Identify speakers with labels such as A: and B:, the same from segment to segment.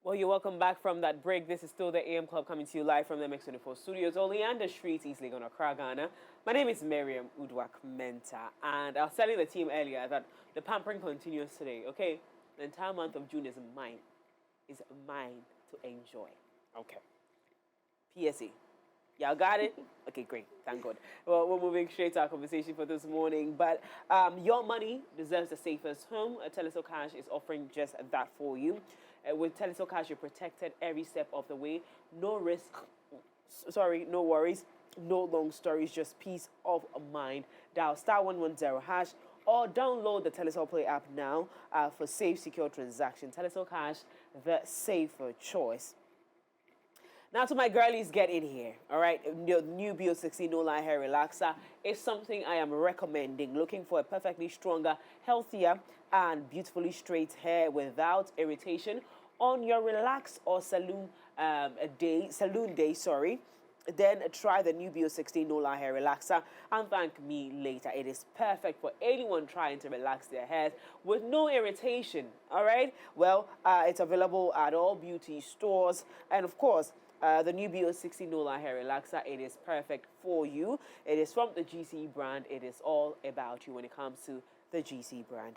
A: Well, you're welcome back from that break. This is still the AM Club coming to you live from the Mix24 studios, only and the streets, easily going to Ghana. My name is Miriam Udwak Menta, and I was telling the team earlier that the pampering continues today, okay? The entire month of June is mine to enjoy. Okay. PSA. Y'all got it? Okay, great. Thank God. Well, we're moving straight to our conversation for this morning. But your money deserves the safest home. Teleso Cash is offering just that for you. With Teleso Cash, you're protected every step of the way. No risk. Sorry, no worries. No long stories, just peace of mind. Dial *110# or download the Teleso Play app now for safe, secure transaction. Teleso Cash, the safer choice. Now to my girlies, get in here, all right? Your new BO60 No Lie Hair Relaxer is something I am recommending. Looking for a perfectly stronger, healthier, and beautifully straight hair without irritation on your relax or saloon day, then try the new BO60 No Lie Hair Relaxer and thank me later. It is perfect for anyone trying to relax their hair with no irritation, all right? Well, it's available at all beauty stores, and of course, the new BO60 No Lie Hair Relaxer, it is perfect for you. It is from the GC brand. It is all about you when it comes to the GC brand.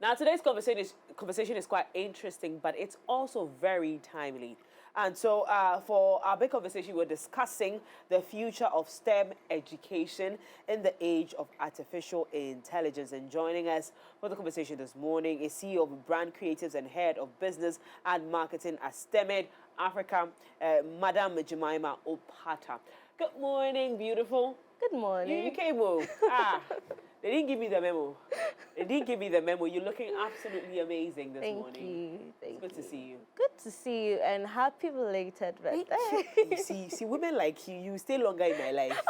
A: Now, today's conversation is quite interesting, but it's also very timely. And so for our big conversation, we're discussing the future of STEM education in the age of artificial intelligence. And joining us for the conversation this morning is CEO of Brand Creatives and Head of Business and Marketing at STEMED Africa, Madam Jemima Opata. Good morning, beautiful.
B: Good morning.
A: You came home. They didn't give me the memo. They didn't give me the memo. You're looking absolutely amazing this morning.
B: Thank you.
A: It's good to see you.
B: Good to see you, and happy belated birthday.
A: You see, women like you stay longer in my life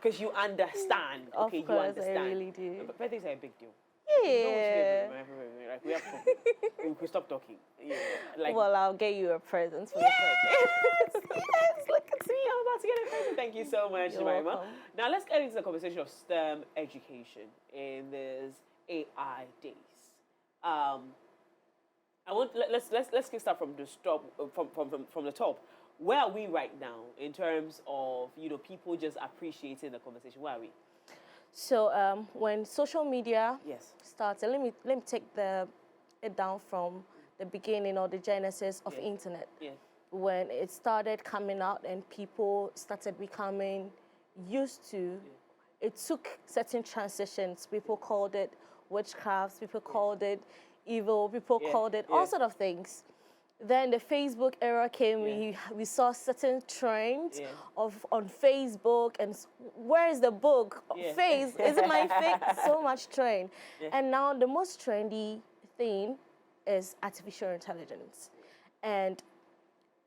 A: because you understand. Okay,
B: of course,
A: you understand.
B: I really do.
A: But birthdays are a big deal.
B: Yeah.
A: Like we have we could stop talking. Yeah. Like,
B: well, I'll get you a present for your birthday.
A: Yes, look at me. I'm about to get a present. Thank you so much,
B: You're
A: Jemima.
B: welcome.
A: Now let's get into the conversation of STEM education in this AI days. Let's start from the stop from the top. Where are we right now in terms of people just appreciating the conversation? Where are we?
B: So when social media
A: started,
B: let me take it down from the beginning or the genesis of internet. When it started coming out and people started becoming used to, it took certain transitions. People called it witchcraft, people called it evil, people called it all sort of things. Then the Facebook era came, we saw certain trends on Facebook, and where is the book? Face, is it my face? So much trend. And now the most trendy thing is artificial intelligence. And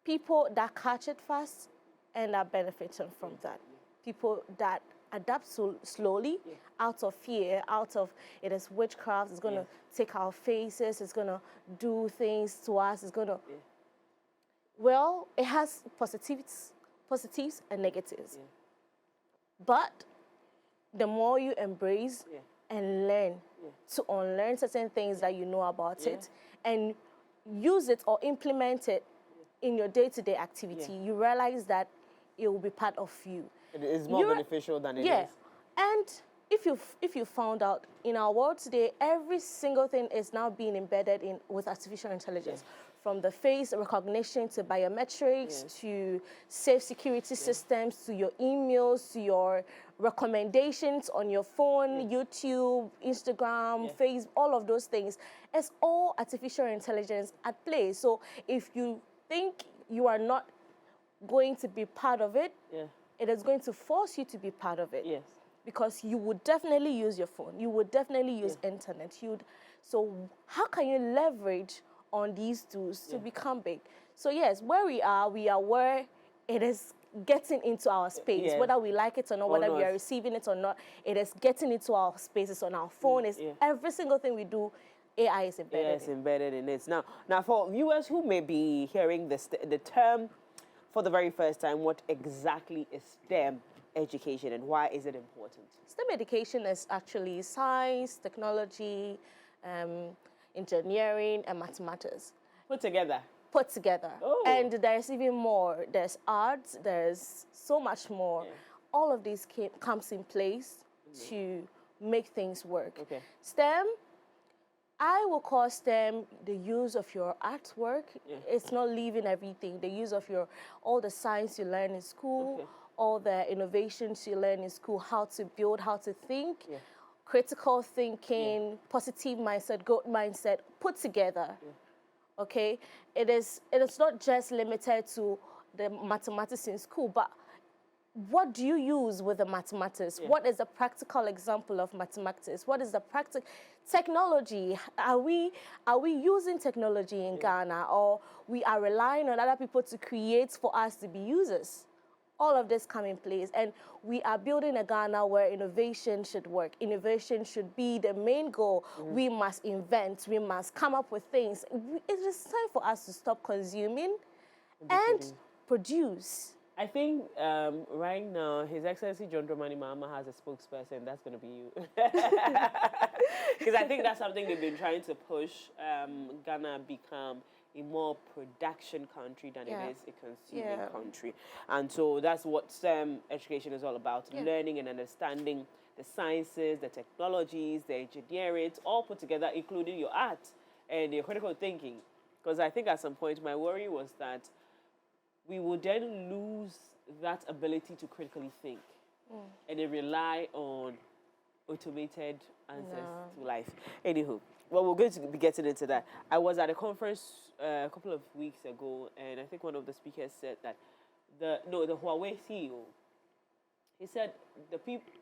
B: people that catch it fast end up benefiting from that. People that adapt so slowly, out of fear, out of it is witchcraft, it's going to take our faces, it's going to do things to us, it's going to... Well, it has positives and negatives. But the more you embrace and learn to unlearn certain things that you know about it and use it or implement it in your day-to-day activity, you realize that it will be part of you.
A: It is more beneficial than it is.
B: And if you found out, in our world today, every single thing is now being embedded in with artificial intelligence. From the face recognition to biometrics to safe security systems to your emails to your recommendations on your phone, YouTube, Instagram, Facebook, all of those things. It's all artificial intelligence at play. So if you think you are not going to be part of it, it is going to force you to be part of it. Because you would definitely use your phone. You would definitely use internet. So how can you leverage on these tools to become big? So yes, where we are where it is getting into our space, whether we like it or not, whether we are receiving it or not, it is getting into our spaces on our phone. Every single thing we do, AI is embedded in.
A: It's embedded in it. Now for viewers who may be hearing the term for the very first time, what exactly is STEM education and why is it important?
B: STEM education is actually science, technology, engineering, and mathematics.
A: Put together.
B: Put together.
A: Oh.
B: And there's even more. There's art, there's so much more.
A: Yeah.
B: All of this comes in place to make things work.
A: Okay.
B: STEM, I will call STEM the use of your artwork.
A: Yeah.
B: It's not leaving everything. The use of all the science you learn in school,
A: Okay.
B: all the innovations you learn in school, how to build, how to think,
A: Yeah.
B: critical thinking, positive mindset, growth mindset, put together.
A: Yeah.
B: Okay? It is not just limited to the mathematics in school, but what do you use with the mathematics?
A: Yeah.
B: What is a practical example of mathematics? What is the practical technology? Are we using technology in Ghana, or we are relying on other people to create for us to be users? All of this come in place, and we are building a Ghana where innovation should work. Innovation should be the main goal. We must invent. We must come up with things. It is time for us to stop consuming and produce.
A: I think right now, His Excellency John Dramani Mahama has a spokesperson. That's going to be you. Because I think that's something they've been trying to push. Ghana become a more production country than it is a consuming country. And so that's what STEM education is all about. Learning and understanding the sciences, the technologies, the engineering, it's all put together, including your art and your critical thinking. Because I think at some point my worry was that we would then lose that ability to critically think and then rely on automated answers to life. Anywho, well, we're going to be getting into that. I was at a conference a couple of weeks ago, and I think one of the speakers said that the Huawei CEO, he said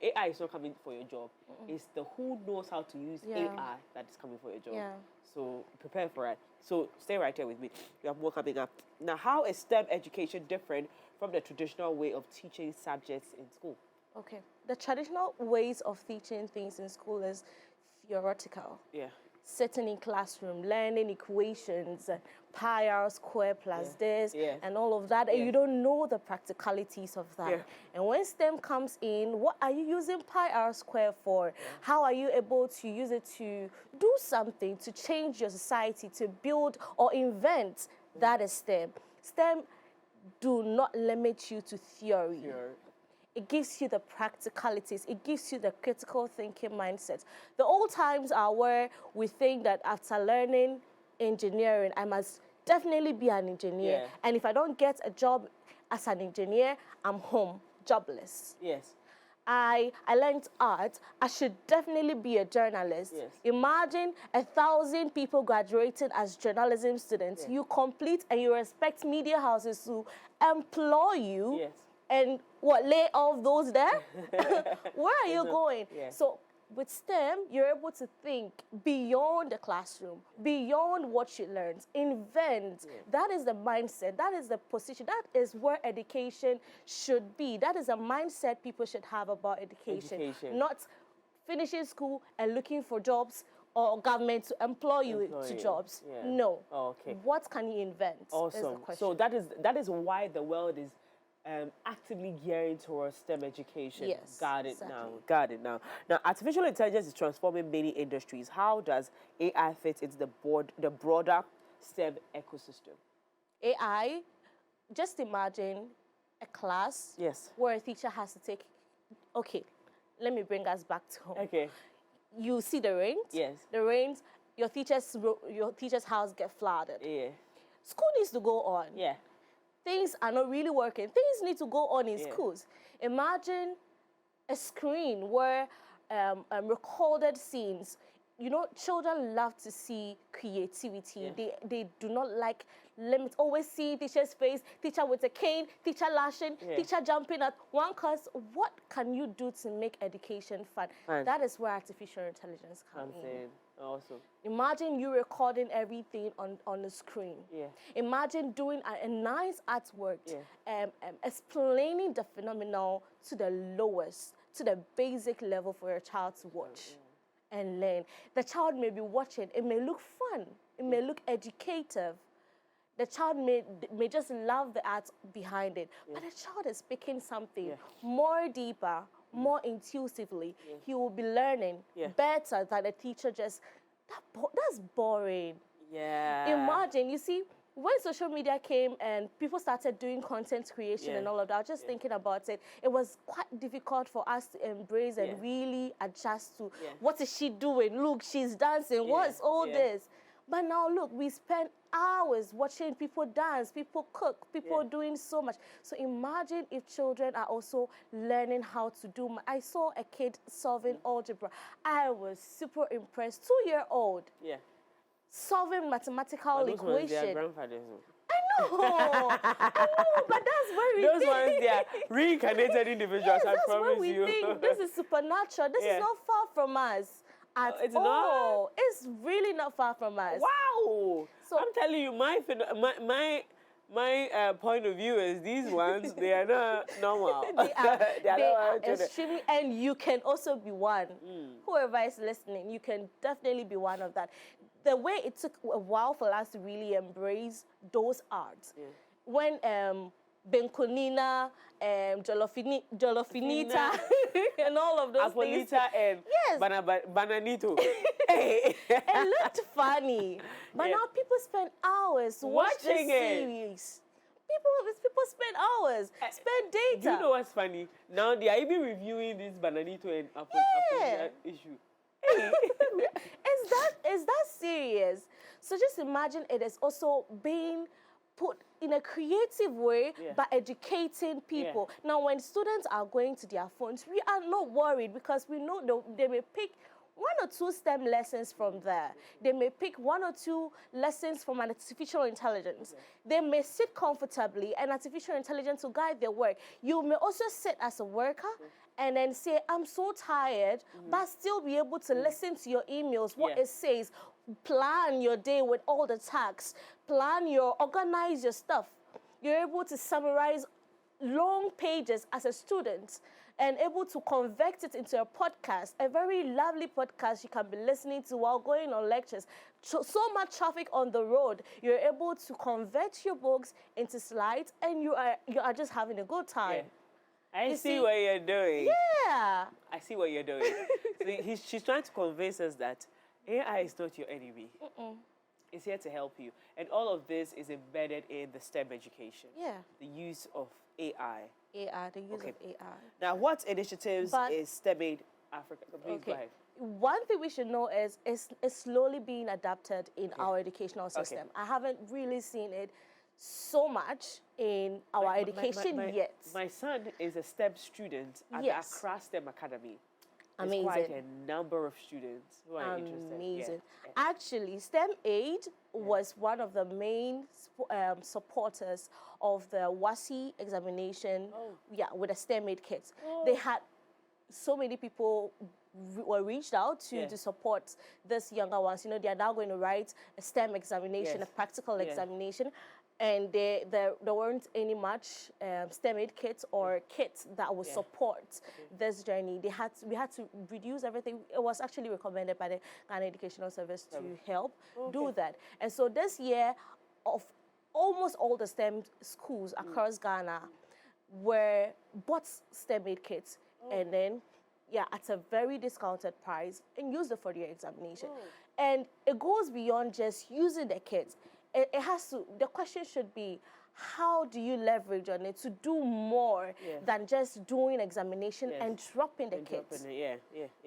A: AI is not coming for your job. It's the who knows how to use AI that is coming for your job.
B: Yeah.
A: So prepare for it. So stay right here with me. We have more coming up. Now, how is STEM education different from the traditional way of teaching subjects in school?
B: Okay. The traditional ways of teaching things in school is theoretical.
A: Yeah.
B: Sitting in classroom, learning equations, pi r squared plus this, and all of that, and you don't know the practicalities of that. And when STEM comes in, what are you using pi r squared for? How are you able to use it to do something, to change your society, to build or invent? That is STEM. STEM do not limit you to theory. It gives you the practicalities. It gives you the critical thinking mindset. The old times are where we think that after learning engineering, I must definitely be an engineer. And if I don't get a job as an engineer, I'm home, jobless.
A: Yes.
B: I learned art, I should definitely be a journalist. Imagine 1,000 people graduating as journalism students. You complete and you expect media houses to employ you. And what, lay off those there? Where are you going? So with STEM, you're able to think beyond the classroom, beyond what you learned, invent. That is the mindset, that is the position, that is where education should be. That is a mindset people should have about education. Not finishing school and looking for jobs or government to employ you to jobs. No. What can you invent?
A: Awesome. So that is why the world is actively gearing towards STEM education. Got it now. Got it now. Now, artificial intelligence is transforming many industries. How does AI fit into the broader STEM ecosystem?
B: AI, just imagine a class where a teacher has to take. Okay, let me bring us back to home.
A: Okay.
B: You see the rains. The rains. Your teacher's house get flooded. School needs to go on. Things are not really working. Things need to go on in schools. Imagine a screen where recorded scenes. You know, children love to see creativity. They do not like limits. Always see teacher's face, teacher with a cane, teacher lashing, teacher jumping at one class. What can you do to make education fun? That is where artificial intelligence comes in.
A: Awesome.
B: Imagine you recording everything on the screen. Imagine doing a nice artwork, explaining the phenomenon to the lowest, to the basic level for your child to watch and learn. The child may be watching. It may look fun. It may look educative. The child may just love the art behind it. But the child is picking something more deeper, more intuitively. He will be learning better than a teacher just, that's boring.
A: Yeah.
B: Imagine, you see, when social media came and people started doing content creation and all of that, I was just thinking about it. It was quite difficult for us to embrace and really adjust to what is she doing? Look, she's dancing. What's all this? But now look, we spend hours watching people dance, people cook, people doing so much. So imagine if children are also learning how to do. I saw a kid solving algebra. I was super impressed. 2-year-old.
A: Yeah.
B: Solving mathematical
A: But those ones,
B: equation.
A: they are grandfathers.
B: I know, but that's where we
A: Those
B: think.
A: ones, they are reincarnated individuals,
B: Yes,
A: I
B: that's
A: promise
B: where we
A: you.
B: think this is supernatural. This is not far from us at
A: It's
B: all.
A: not?
B: It's really not far from us.
A: Wow!
B: So
A: I'm telling you, my point of view is these ones, they are not normal.
B: they are
A: not
B: extremely, and you can also be one. Whoever is listening, you can definitely be one of that. The way it took a while for us to really embrace those arts. When Benkonina, Jolofinita, and all of those things.
A: Apolita and Bananito. Hey.
B: It looked funny. But now people spend hours watching this series. People spend hours, spend data.
A: Do you know what's funny? Now they are even reviewing this Bananito and Apolita issue. Hey.
B: Is that serious? So just imagine it is also being put in a creative way by educating people. Now, when students are going to their phones, we are not worried because we know they may pick 1 or 2 STEM lessons from there. They may pick 1 or 2 lessons from an artificial intelligence. They may sit comfortably and artificial intelligence will guide their work. You may also sit as a worker and then say, I'm so tired, but still be able to listen to your emails, what it says, plan your day with all the tasks, organize your stuff. You're able to summarize long pages as a student and able to convert it into a podcast, a very lovely podcast you can be listening to while going on lectures. So much traffic on the road, you're able to convert your books into slides and you are just having a good time.
A: I see what you're doing.
B: Yeah.
A: I see what you're doing. So she's trying to convince us that AI is not your enemy. It's here to help you. And all of this is embedded in the STEM education.
B: Yeah.
A: The use of AI.
B: The use of AI.
A: Now, what initiatives is STEM-Aid Africa? Please go ahead.
B: One thing we should know is it's slowly being adapted in our educational system. I haven't really seen it so much in our education yet.
A: My son is a STEM student at the Accra STEM Academy.
B: Amazing.
A: There's quite a number of students who are interested.
B: Amazing. Actually, STEM-Aid was one of the main supporters of the WASI examination. With the STEM-Aid kits. They had so many people were reached out to support these younger ones. You know, they are now going to write a STEM examination, a practical examination. And there weren't any much STEM-Aid kits or kits that would support this journey. We had to reduce everything. It was actually recommended by the Ghana Educational Service to help do that. And so this year, of almost all the STEM schools across Ghana were bought STEM-Aid kits and then at a very discounted price and used it for their examination. And it goes beyond just using the kits. It has to, the question should be, how do you leverage on it to do more than just doing examination and dropping the kits?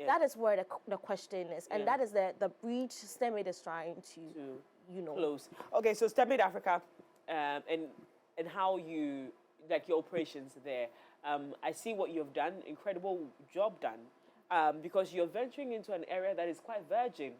B: That is where the question is. And that is the breach STEM-Aid is trying to
A: close. Okay, so STEM-Aid Africa and how you, like your operations there. I see what you've done, incredible job done, because you're venturing into an area that is quite virgin.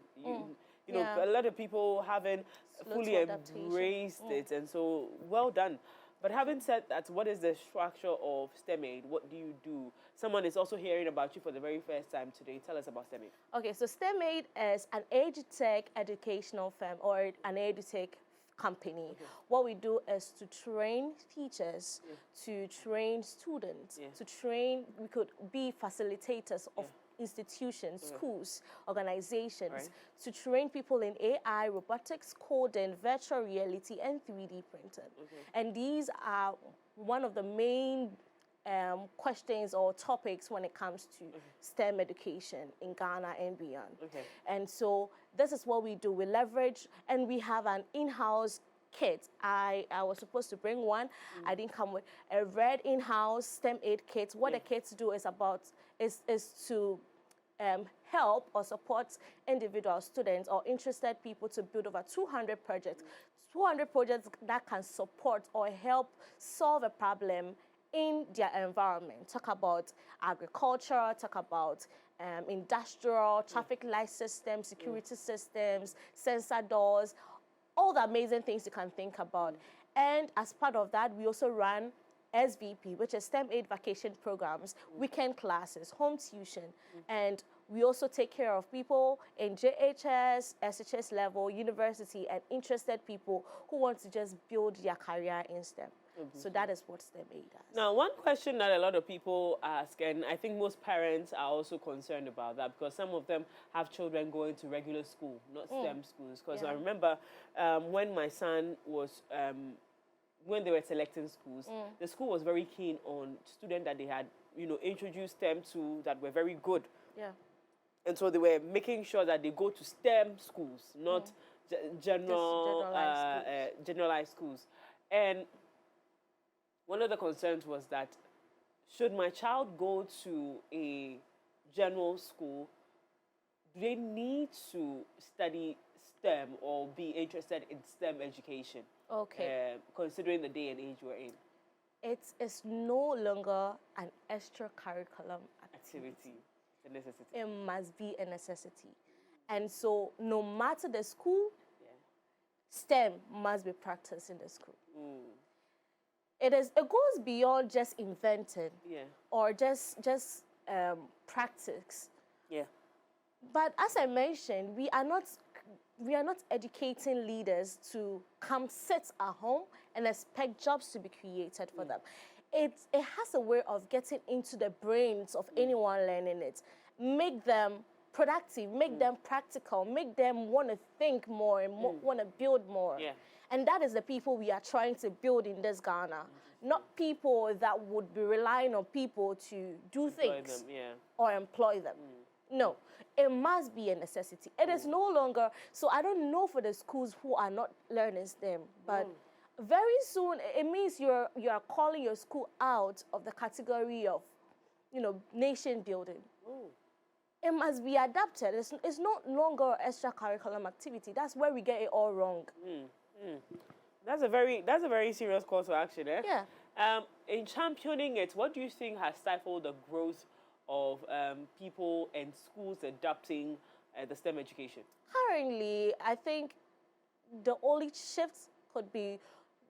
A: You know, a lot of people haven't fully embraced it, and so well done. But having said that, what is the structure of STEM-Aid? What do you do? Someone is also hearing about you for the very first time today. Tell us about STEM-Aid.
B: Okay, so STEM-Aid is an edutech educational firm or an edutech company. What we do is to train teachers, to train students, to train, we could be facilitators of institutions, schools, organizations, to train people in AI, robotics, coding, virtual reality, and 3D printing. And these are one of the main questions or topics when it comes to STEM education in Ghana and beyond.
A: Okay.
B: And so this is what we do. We leverage, and we have an in-house kit. I was supposed to bring one. I didn't come with a red in-house STEM aid kit. What the kits do is to help or support individual students or interested people to build over 200 projects. 200 projects that can support or help solve a problem in their environment. Talk about agriculture, talk about industrial, traffic light systems, security systems, sensor doors, all the amazing things you can think about. And as part of that, we also run SVP, which is STEM aid vacation programs, weekend classes, home tuition, and we also take care of people in JHS, SHS level, university, and interested people who want to just build their career in STEM. So that is what STEM aid does.
A: Now, one question that a lot of people ask, and I think most parents are also concerned about that, because some of them have children going to regular school, not STEM schools. Because I remember when my son was, when they were selecting schools, the school was very keen on students that they had, introduced STEM to that were very good.
B: Yeah.
A: And so they were making sure that they go to STEM schools, not generalized schools. And one of the concerns was that, should my child go to a general school, do they need to study STEM or be interested in STEM education?
B: Okay.
A: Considering the day and age we're in.
B: It's no longer an extracurriculum activity.
A: It's a necessity.
B: It must be a necessity. And so no matter the school, STEM must be practiced in the school. It goes beyond just inventing or just practice.
A: Yeah.
B: But as I mentioned, we are not educating leaders to come sit at home and expect jobs to be created for them. It has a way of getting into the brains of anyone learning it, make them productive, make them practical, make them want to think more and want to build more. Yeah. And that is the people we are trying to build in this Ghana, not people that would be relying on people to do things or employ them. No, it must be a necessity. It is no longer, so I don't know for the schools who are not learning STEM, but very soon it means you are calling your school out of the category of, nation building. It must be adapted. It's no longer extracurriculum activity. That's where we get it all wrong.
A: That's a very serious call to action, eh?
B: Yeah.
A: In championing it, what do you think has stifled the growth of people and schools adopting the STEM education?
B: Currently, I think the only shift could be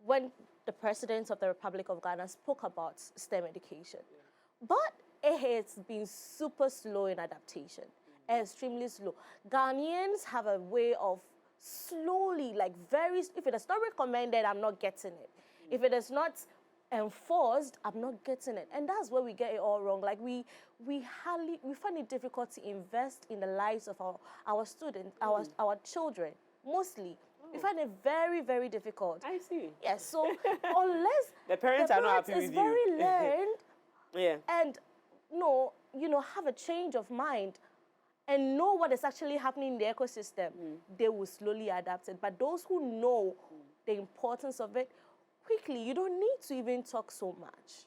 B: when the President of the Republic of Ghana spoke about STEM education. But it has been super slow in adaptation, extremely slow. Ghanaians have a way of slowly, if it is not recommended, I'm not getting it. If it is not enforced, I'm not getting it. And that's where we get it all wrong. We find it difficult to invest in the lives of our students, our children, mostly. We find it very, very difficult.
A: I see.
B: Yes, so unless
A: the parents are not happy with you.
B: Is very learned and have a change of mind and know what is actually happening in the ecosystem, they will slowly adapt it. But those who know the importance of it, quickly, you don't need to even talk so much.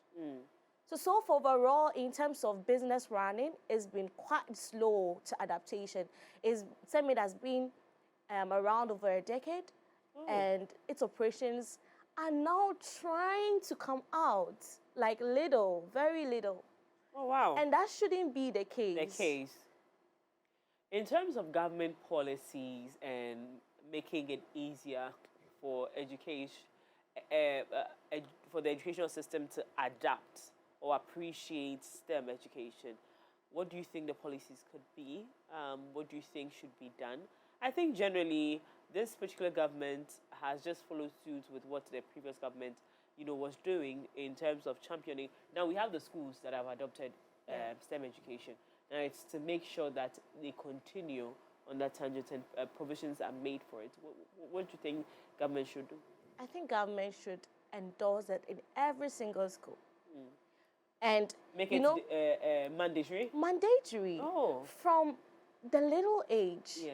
B: So far overall, in terms of business running, it's been quite slow to adaptation. STEM has been around over a decade, and its operations are now trying to come out, little, very little.
A: Oh, wow.
B: And that shouldn't be the case.
A: In terms of government policies and making it easier for education, for the educational system to adapt or appreciate STEM education, what do you think the policies could be? What do you think should be done? I think generally this particular government has just followed suit with what the previous government, was doing in terms of championing. Now we have the schools that have adopted STEM education. Now it's to make sure that they continue on that tangent and provisions are made for it. What do you think government should do?
B: I think government should endorse it in every single school. And,
A: Make
B: you
A: it
B: know,
A: mandatory?
B: mandatory.
A: Oh.
B: From the little age.
A: Yeah.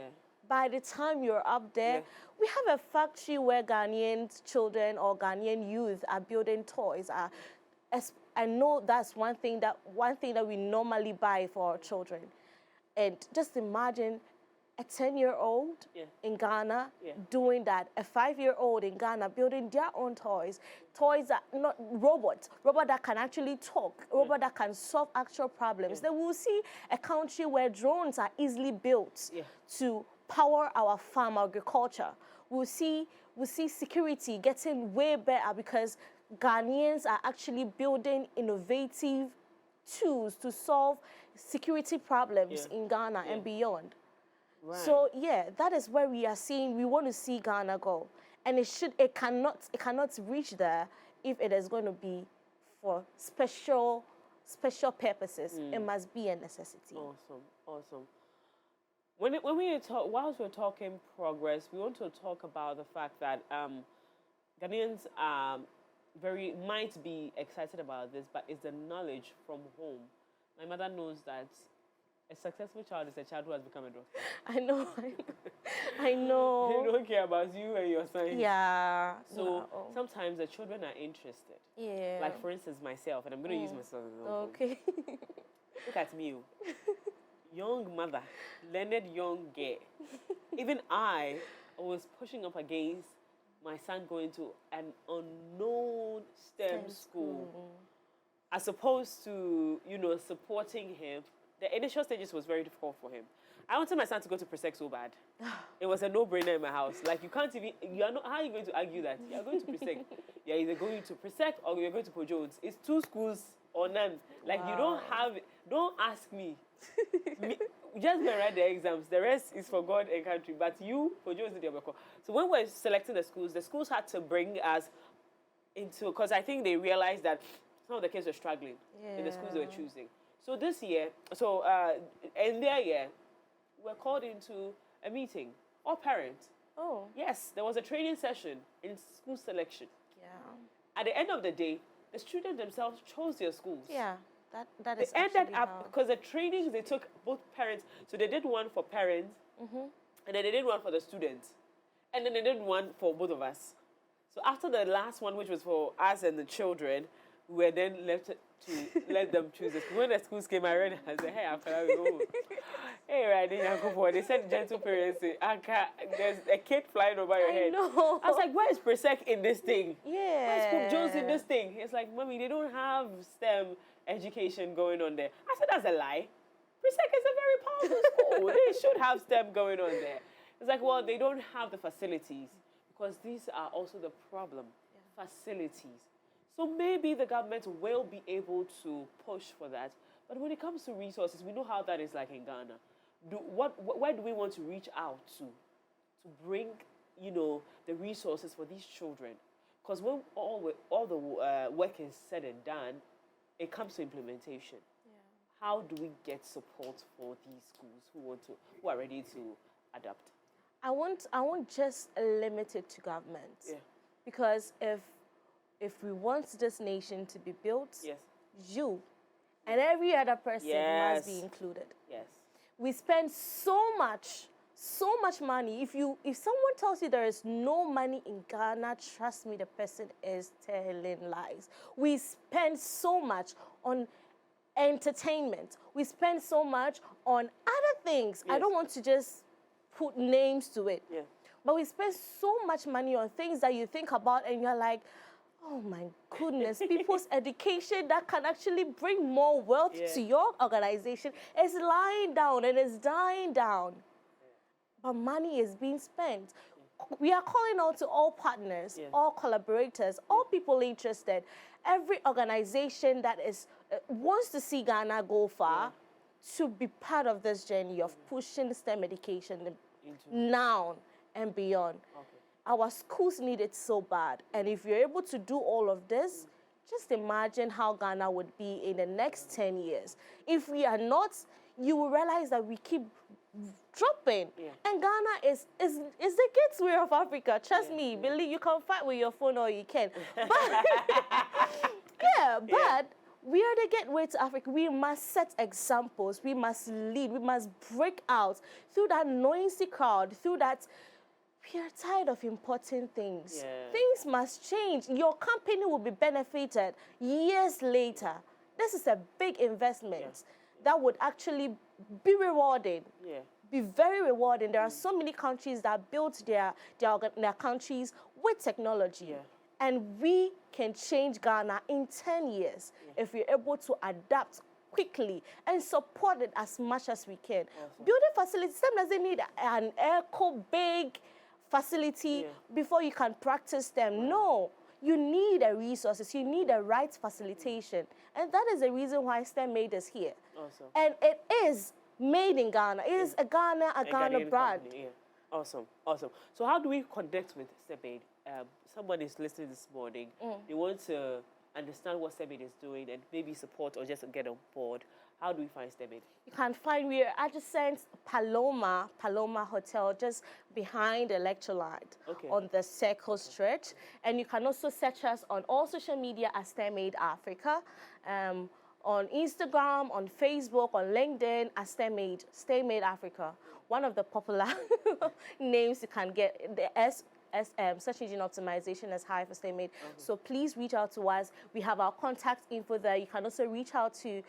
B: By the time you're up there, we have a factory where Ghanaian children or Ghanaian youth are building toys. I know that's one thing that we normally buy for our children. And just imagine a 10-year-old in Ghana doing that, a 5-year-old in Ghana building their own toys that not robots that can actually talk, robots that can solve actual problems. Then we'll see a country where drones are easily built to power our farm agriculture. We'll see security getting way better because Ghanaians are actually building innovative tools to solve security problems in Ghana and beyond. Right. So that is where we want to see Ghana go. And it cannot reach there if it is going to be for special purposes. It must be a necessity.
A: Awesome. Whilst we're talking progress, we want to talk about the fact that Ghanaians might be excited about this, but it's the knowledge from home. My mother knows that a successful child is a child who has become a doctor.
B: I know.
A: They don't care about you and your science.
B: Yeah.
A: So sometimes the children are interested.
B: Yeah.
A: Like, for instance, myself, and I'm going to use myself as an example.
B: Okay.
A: Look at me. Young mother, learned young girl. Even I was pushing up against my son going to an unknown STEM school. As opposed to, supporting him. The initial stages was very difficult for him. I wanted my son to go to Presec so bad. It was a no-brainer in my house. Like, how are you going to argue that? You're going to Presec. You're either going to Presec or you're going to Port Jones. It's 2 schools or none. Like, don't ask me. Just go write the exams. The rest is for God and country. But you, Port Jones, so when we're selecting the schools had to bring us into, because I think they realized that some of the kids were struggling in the schools they were choosing. So this year, in their year, we're called into a meeting, all parents.
B: Oh.
A: Yes, there was a training session in school selection.
B: Yeah.
A: At the end of the day, the students themselves chose their schools.
B: Yeah, that is
A: they ended up, because the trainings, they took both parents, so they did one for parents, and then they did one for the students, and then they did one for both of us. So after the last one, which was for us and the children, we were then left to let them choose the school. When the schools came, I read it. I said, hey, I'm going to go. Hey, right, they said gentle parents, there's a kid flying over your head.
B: Know.
A: I was like, where is Presec in this thing?
B: Yeah.
A: Where's Port Jones in this thing? It's like, Mommy, they don't have STEM education going on there. I said, that's a lie. Presec is a very powerful school. They should have STEM going on there. It's like, well, they don't have the facilities, because these are also the problem. Facilities. So maybe the government will be able to push for that. But when it comes to resources, we know how that is like in Ghana. Where do we want to reach out to bring, the resources for these children? Because when all the work is said and done, it comes to implementation. Yeah. How do we get support for these schools who are ready to adapt?
B: I won't just limit it to government. Yeah. Because if we want this nation to be built, you and every other person must be included.
A: Yes.
B: We spend so much money. If someone tells you there is no money in Ghana, trust me, the person is telling lies. We spend so much on entertainment. We spend so much on other things. Yes. I don't want to just put names to it. Yeah. But we spend so much money on things that you think about and you're like, oh my goodness, people's education that can actually bring more wealth to your organization is lying down and is dying down. But money is being spent. We are calling out to all partners, all collaborators, all people interested, every organization that wants to see Ghana go far to be part of this journey of pushing STEM education now and beyond. Okay. Our schools need it so bad. And if you're able to do all of this, just imagine how Ghana would be in the next 10 years. If we are not, you will realize that we keep dropping. Yeah. And Ghana is the gateway of Africa. Trust me, believe you can fight with your phone or you can. But, but we are the gateway to Africa. We must set examples. We must lead. We must break out through that noisy crowd, through that. We are tired of importing things.
A: Yeah.
B: Things must change. Your company will be benefited years later. This is a big investment that would actually be rewarding.
A: Yeah.
B: Be very rewarding. There are so many countries that built their countries with technology. And we can change Ghana in 10 years if we're able to adapt quickly and support it as much as we can. Building facilities, them doesn't need an big facility before you can practice them. No, you need the resources, you need the right facilitation. And that is the reason why STEM Made is here. And it is made in Ghana. It is a Ghana brand.
A: Company, Awesome. So how do we connect with STEM Made? Someone is listening this morning. They want to understand what STEM Made is doing and maybe support or just get on board. How do we find STEM Made?
B: You can find, we are adjacent Paloma Hotel, just behind the Electroland on the Circle Stretch. And you can also search us on all social media as STEM Made Africa. On Instagram, on Facebook, on LinkedIn as STEM Made Africa. One of the popular names you can get, the search engine optimization is high for STEM Made. So please reach out to us. We have our contact info there. You can also reach out to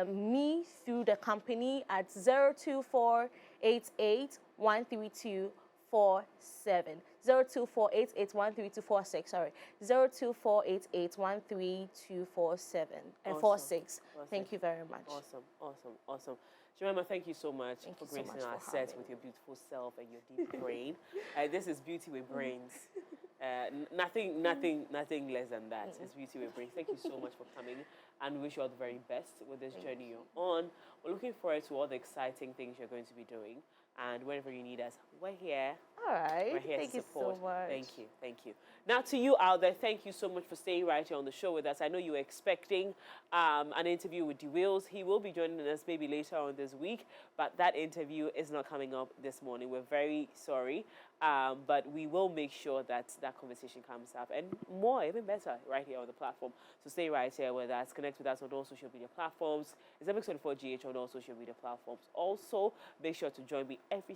B: me through the company at 02488132447. 02488132446. Sorry, 02488132447 and 46. Thank you very much.
A: Awesome. Jemima, thank you so much for gracing our set with your beautiful self and your deep brain. This is beauty with brains. Nothing less than that. It's beauty with brains. Thank you so much for coming, and we wish you all the very best with this journey you're on. We're looking forward to all the exciting things you're going to be doing. And whenever you need us, we're here.
B: All right.
A: We're here
B: thank
A: to support.
B: You so much.
A: Thank you. Now, to you out there, thank you so much for staying right here on the show with us. I know you were expecting an interview with DeWills. He will be joining us maybe later on this week, but that interview is not coming up this morning. We're very sorry, but we will make sure that that conversation comes up and more, even better, right here on the platform. So stay right here with us. Connect with us on all social media platforms. It's MX24GH on all social media platforms. Also, make sure to join me every